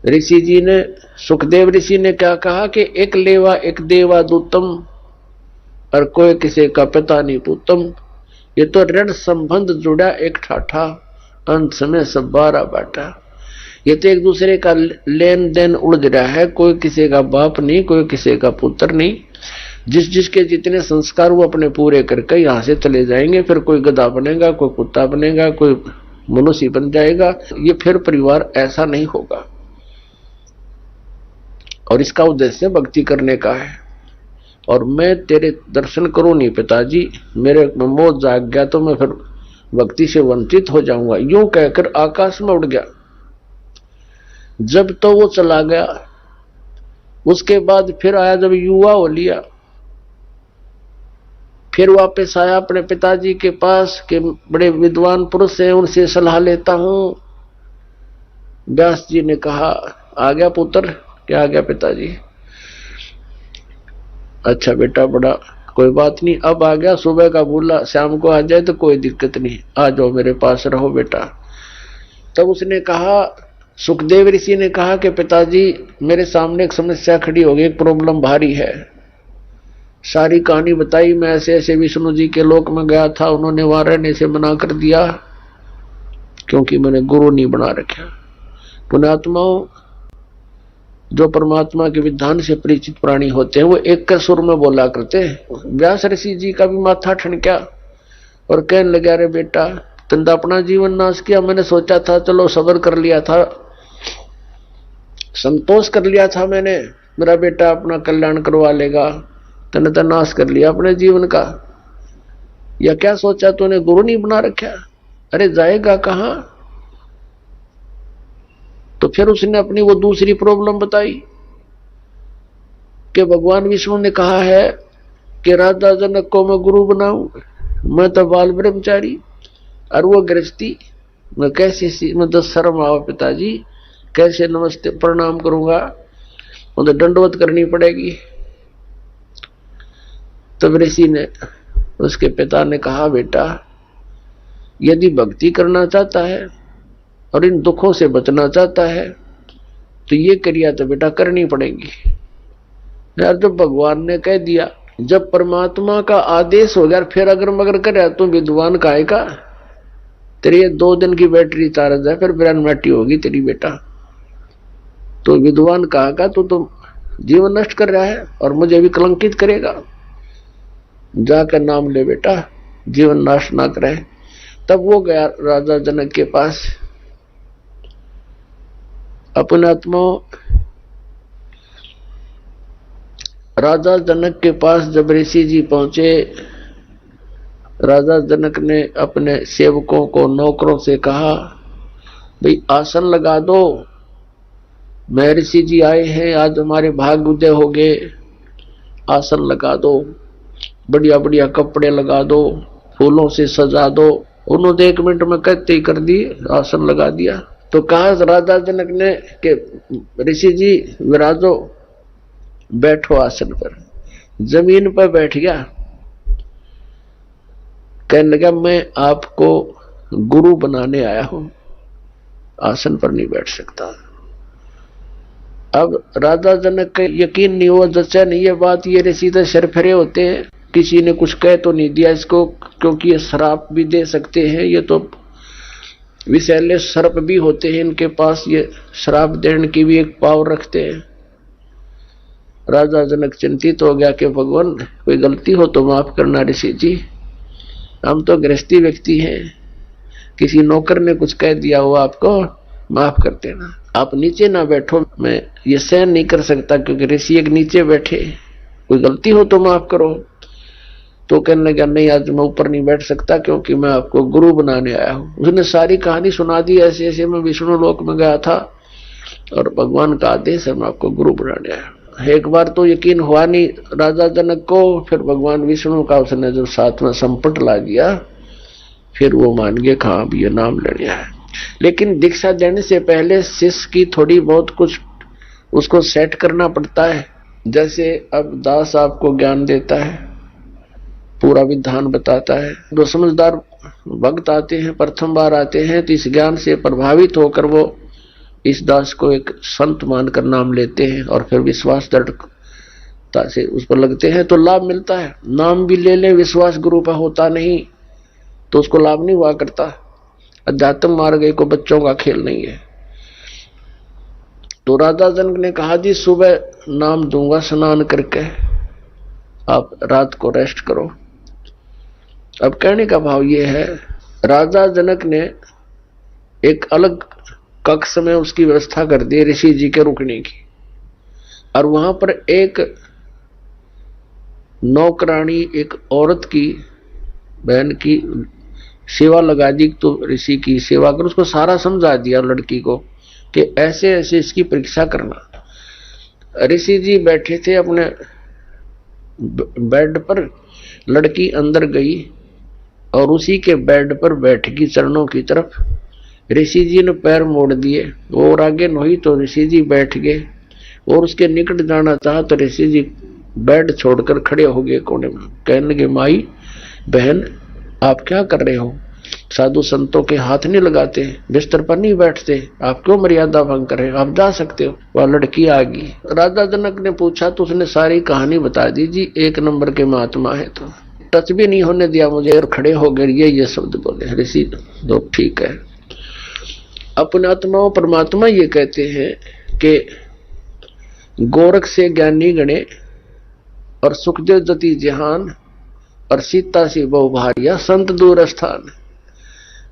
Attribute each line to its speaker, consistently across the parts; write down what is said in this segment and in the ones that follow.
Speaker 1: ऋषि जी ने, सुखदेव ऋषि ने क्या कहा कि एक लेवा एक देवा दूतम, और कोई किसी का पिता नहीं पूतम। ये तो ऋण संबंध जुड़ा एक ठाठा, अंत समय सब बारा बाटा। ये तो एक दूसरे का लेन देन उलझ रहा है, कोई किसी का बाप नहीं, कोई किसी का पुत्र नहीं। जिस जिसके जितने संस्कार वो अपने पूरे करके यहां से चले जाएंगे, फिर कोई गधा बनेगा, कोई कुत्ता बनेगा, कोई मनुष्य बन जाएगा। ये फिर परिवार ऐसा नहीं होगा। और इसका उद्देश्य भक्ति करने का है। और मैं तेरे दर्शन करूं नहीं पिताजी, मेरे मोह जाग गया तो मैं फिर भक्ति से वंचित हो जाऊंगा। यूं कहकर आकाश में उड़ गया। जब तो वो चला गया, उसके बाद फिर आया जब युवा हो लिया, फिर वापस आया अपने पिताजी के पास के बड़े विद्वान पुरुष हैं, उनसे सलाह लेता हूं। व्यास जी ने कहा, आ गया पुत्र? क्या आ गया पिताजी? अच्छा बेटा, बड़ा कोई बात नहीं, अब आ गया। सुबह का बोला शाम को आ जाए तो कोई दिक्कत नहीं, आ जाओ मेरे पास रहो बेटा। तब उसने कहा, सुखदेव ऋषि ने कहा कि पिताजी मेरे सामने एक समस्या खड़ी हो गई, एक प्रॉब्लम भारी है। सारी कहानी बताई। मैं ऐसे ऐसे विष्णु जी के लोक में गया था, उन्होंने वहां रहने से मना कर दिया क्योंकि मैंने गुरु नहीं बना रखा। पुण्यात्माओं, जो परमात्मा के विधान से परिचित प्राणी होते हैं वो एक का सुर में बोला करते हैं। व्यास ऋषि जी का भी माथा ठनका और कहने लगा, अरे बेटा तुमने अपना जीवन नाश किया। मैंने सोचा था चलो सब्र कर लिया था, संतोष कर लिया था मैंने, मेरा बेटा अपना कल्याण करवा लेगा। तूने तो नाश कर लिया अपने जीवन का। या क्या सोचा तूने गुरु नहीं बना रखा? अरे जाएगा कहां? तो फिर उसने अपनी वो दूसरी प्रॉब्लम बताई कि भगवान विष्णु ने कहा है कि राजा जनक को मैं गुरु बनाऊं, मैं तो बाल ब्रह्मचारी और वो गृहस्थी, मैं कैसे, मैं तो शर्म आओ पिताजी, कैसे नमस्ते प्रणाम करूंगा, मुझे दंडवत करनी पड़ेगी। तब ऋषि ने, उसके पिता ने कहा, बेटा यदि भक्ति करना चाहता है और इन दुखों से बचना चाहता है तो ये क्रिया तो बेटा करनी पड़ेगी यार। जब भगवान ने कह दिया, जब परमात्मा का आदेश हो गया, फिर अगर मगर करे तो विद्वान काहे का? तेरी 2 दिन की बैटरी चार्ज है, फिर 92 होगी तेरी बेटा। तो विद्वान कहा का तो जीवन नष्ट कर रहा है और मुझे भी कलंकित करेगा। जाकर नाम ले बेटा, जीवन नाश ना करे। तब वो गया राजा जनक के पास। अपने आत्माओं, राजा जनक के पास जब ऋषि जी पहुंचे, राजा जनक ने अपने सेवकों को, नौकरों से कहा, भाई आसन लगा दो, मैं ऋषि जी आए हैं, आज हमारे भाग उदय हो गए, आसन लगा दो, बढ़िया बढ़िया कपड़े लगा दो, फूलों से सजा दो। उन्होंने 1 मिनट में कहते ही कर दिए, आसन लगा दिया। तो कहा राजा जनक ने कि ऋषि जी विराजो, बैठो आसन पर। जमीन पर बैठ गया। कहने लगा, मैं आपको गुरु बनाने आया हूं, आसन पर नहीं बैठ सकता। अब राजा जनक का यकीन नहीं हुआ, जचा नहीं ये बात, ये ऋषि तो सरफरे होते हैं, किसी ने कुछ कह तो नहीं दिया इसको, क्योंकि ये श्राप भी दे सकते हैं, ये तो विषैले सर्प भी होते हैं इनके पास, ये श्राप देने की भी एक पावर रखते हैं। राजा जनक चिंतित हो गया कि भगवान कोई गलती हो तो माफ करना ऋषि जी, हम तो गृहस्थी व्यक्ति हैं, किसी नौकर ने कुछ कह दिया हो आपको, माफ कर देना। आप नीचे ना बैठो, मैं ये सहन नहीं कर सकता क्योंकि ऋषि एक नीचे बैठे, कोई गलती हो तो माफ करो। तो कहने लगा, नहीं आज मैं ऊपर नहीं बैठ सकता क्योंकि मैं आपको गुरु बनाने आया हूं। उसने सारी कहानी सुना दी, ऐसे ऐसे मैं विष्णु लोक में गया था और भगवान का आदेश है, मैं आपको गुरु बनाने आया हूं। एक बार तो यकीन हुआ नहीं राजा जनक को, फिर भगवान विष्णु का उसने जब साथ में संपट ला दिया, फिर वो मान गए, हाँ भी ये नाम लेने आया। लेकिन दीक्षा देने से पहले शिष्य की थोड़ी बहुत कुछ उसको सेट करना पड़ता है। जैसे अब दास आपको ज्ञान देता है, पूरा विधान बताता है, जो समझदार भक्त आते हैं, प्रथम बार आते हैं, तो इस ज्ञान से प्रभावित होकर वो इस दास को एक संत मानकर नाम लेते हैं और फिर विश्वास दृढ़ता से उस पर लगते हैं तो लाभ मिलता है। नाम भी ले ले, विश्वास गुरु पर होता नहीं तो उसको लाभ नहीं हुआ करता। अध्यात्म मार्ग को बच्चों का खेल नहीं है। तो राजा जनक ने कहा जी सुबह नाम दूंगा स्नान करके, आप रात को रेस्ट करो। अब कहने का भाव ये है, राजा जनक ने एक अलग कक्ष में उसकी व्यवस्था कर दी ऋषि जी के रुकने की, और वहां पर एक नौकरानी, एक औरत की बहन की सेवा लगा दी। तो ऋषि की सेवा कर, उसको सारा समझा दिया लड़की को कि ऐसे ऐसे इसकी परीक्षा करना। ऋषि जी बैठे थे अपने बेड पर, लड़की अंदर गई और उसी के बेड पर बैठ गई चरणों की तरफ। ऋषि जी ने पैर मोड़ दिए, वो और आगे नहीं तो ऋषि जी बैठ गए और उसके निकट जाना चाहा तो ऋषि जी बेड छोड़कर खड़े हो गए कोने में। कहने लगे माई बहन आप क्या कर रहे हो, साधु संतों के हाथ नहीं लगाते, बिस्तर पर नहीं बैठते, आप क्यों मर्यादा भंग कर रहे हो, आप जा सकते हो। वह लड़की आ गई। राजा जनक ने पूछा तो उसने सारी कहानी बता दी। जी एक नंबर के महात्मा है, तो टच भी नहीं होने दिया मुझे और खड़े हो गए ये शब्द बोले। ऋषि लोग ठीक है। अपने आत्माओं परमात्मा ये कहते हैं कि गोरख से ज्ञानी गणे और सुखदेव जति जहान और सीता से बहु भारिया संत दूर स्थान।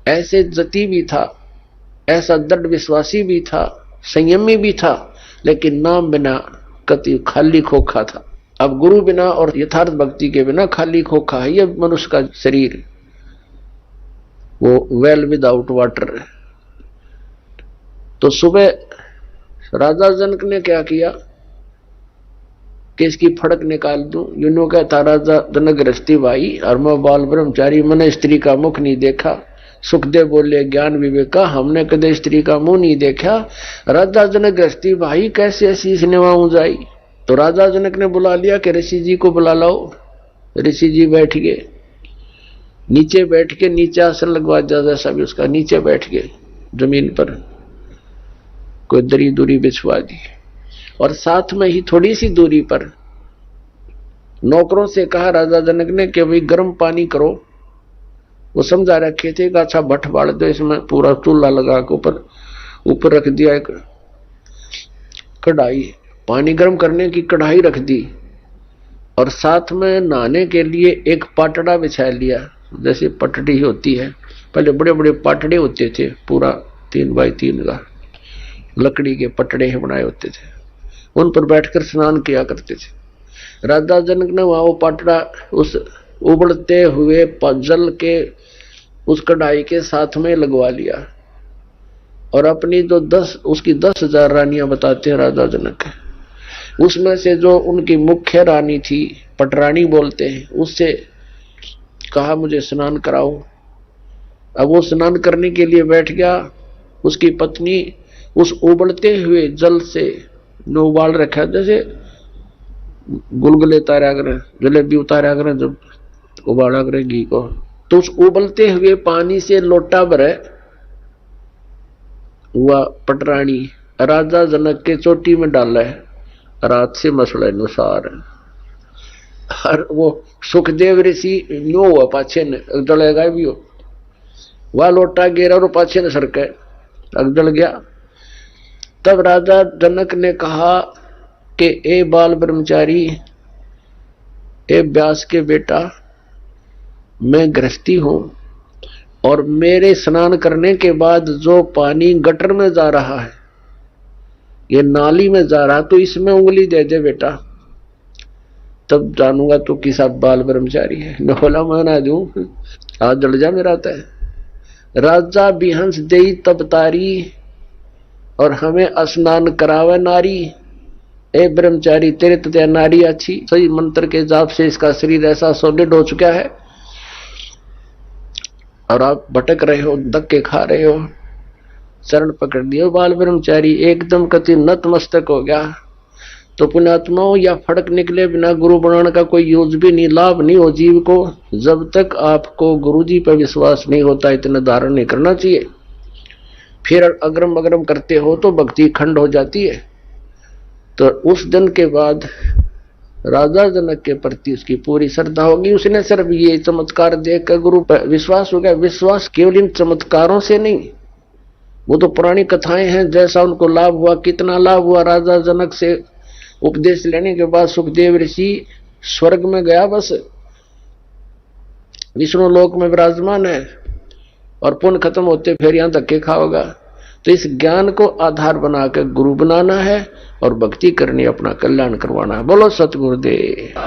Speaker 1: ऐसे जति भी था, ऐसा दृढ़ विश्वासी भी था, संयमी भी था, लेकिन नाम बिना कति खाली खोखा था। अब गुरु बिना और यथार्थ भक्ति के बिना खाली खोखा है ये मनुष्य का शरीर, वो वेल विदाउट वाटर। तो सुबह राजा जनक ने क्या किया कि इसकी फड़क निकाल दूं। यूनो कहता राजा जनक गृहस्थी भाई और मैं बाल ब्रह्मचारी, मैंने स्त्री का मुख नहीं देखा। सुखदेव बोले ज्ञान विवेक का, हमने कदे स्त्री का मुंह नहीं देखा। राजा जनक गृहस्थी भाई कैसे शीश निभाऊं जाई। तो राजा जनक ने बुला लिया कि ऋषि जी को बुला लाओ। ऋषि जी बैठ गए, नीचे बैठ के, नीचे आसन लगवा दिया जैसा भी उसका, नीचे बैठ गए जमीन पर, कोई दरी दूरी बिछवा दी। और साथ में ही थोड़ी सी दूरी पर नौकरों से कहा राजा जनक ने कि भाई गर्म पानी करो। वो समझा रखे थे कि अच्छा भट्ट बाढ़ दो, इसमें पूरा चूल्हा लगा के ऊपर रख दिया एक कढ़ाई, पानी गर्म करने की कढ़ाई रख दी, और साथ में नहाने के लिए एक पाटड़ा बिछा लिया, जैसे पटड़ी होती है। पहले बड़े बड़े पाटड़े होते थे, पूरा 3 बाई 3 का लकड़ी के पटड़े बनाए होते थे, उन पर बैठकर स्नान किया करते थे। राजा जनक ने वहां वो पाटड़ा उस उबलते हुए जल के उस कढ़ाई के साथ में लगवा लिया, और अपनी जो उसकी 10,000 रानियां बताते हैं राजा जनक, उसमें से जो उनकी मुख्य रानी थी, पटरानी बोलते हैं, उससे कहा मुझे स्नान कराओ। अब वो स्नान करने के लिए बैठ गया। उसकी पत्नी उस उबलते हुए जल से जो उबाल रखा, जैसे गुलगुले उतारा करें, जलेबी उतारा करें जब उबाला करें घी को, तो उस उबलते हुए पानी से लोटा भरे हुआ पटरानी राजा जनक के चोटी में डाला है, रात से मसला अनुसार। और वो सुखदेव ऋषि नो हुआ पाछे ने जलेगा भी हो, वह लोटा गिरा और पाछे ने सरके जल गया। तब राजा जनक ने कहा कि ए बाल ब्रह्मचारी, ए व्यास के बेटा, मैं गृहस्थी हूं और मेरे स्नान करने के बाद जो पानी गटर में जा रहा है, ये नाली में जा रहा, तो इसमें उंगली दे दे बेटा, तब जानूंगा तो किसा बाल ब्रह्मचारी है। न बोला मैं ना दूं, आज जल जा मेरा तय। राजा बिहंस देई तब तारी और हमें स्नान करावे नारी। ए ब्रह्मचारी, तेरे तो नारी अच्छी, सही मंत्र के जाप से इसका शरीर ऐसा सोलिड हो चुका है और आप भटक रहे हो, धक्के खा रहे हो, चरण पकड़ दिए। बाल ब्रह्मचारी एकदम कति नतमस्तक हो गया। तो पुण्यात्माओं, या फड़क निकले बिना गुरु बनाने का कोई यूज भी नहीं, लाभ नहीं हो जीव को। जब तक आपको गुरु जी पर विश्वास नहीं होता, इतना धारण नहीं करना चाहिए। फिर अग्रम अग्रम करते हो तो भक्ति खंड हो जाती है। तो उस दिन के बाद राजा जनक के प्रति उसकी पूरी श्रद्धा होगी। उसने सिर्फ ये चमत्कार देखकर गुरु पर विश्वास हो गया। विश्वास केवल इन चमत्कारों से नहीं, वो तो पुरानी कथाएं हैं, जैसा उनको लाभ हुआ, कितना लाभ हुआ। राजा जनक से उपदेश लेने के बाद सुखदेव ऋषि स्वर्ग में गया, बस विष्णु लोक में विराजमान है, और पुण्य खत्म होते फिर यहां धक्के खाओगा। तो इस ज्ञान को आधार बनाकर गुरु बनाना है और भक्ति करनी, अपना कल्याण करवाना है। बोलो सतगुरुदेव।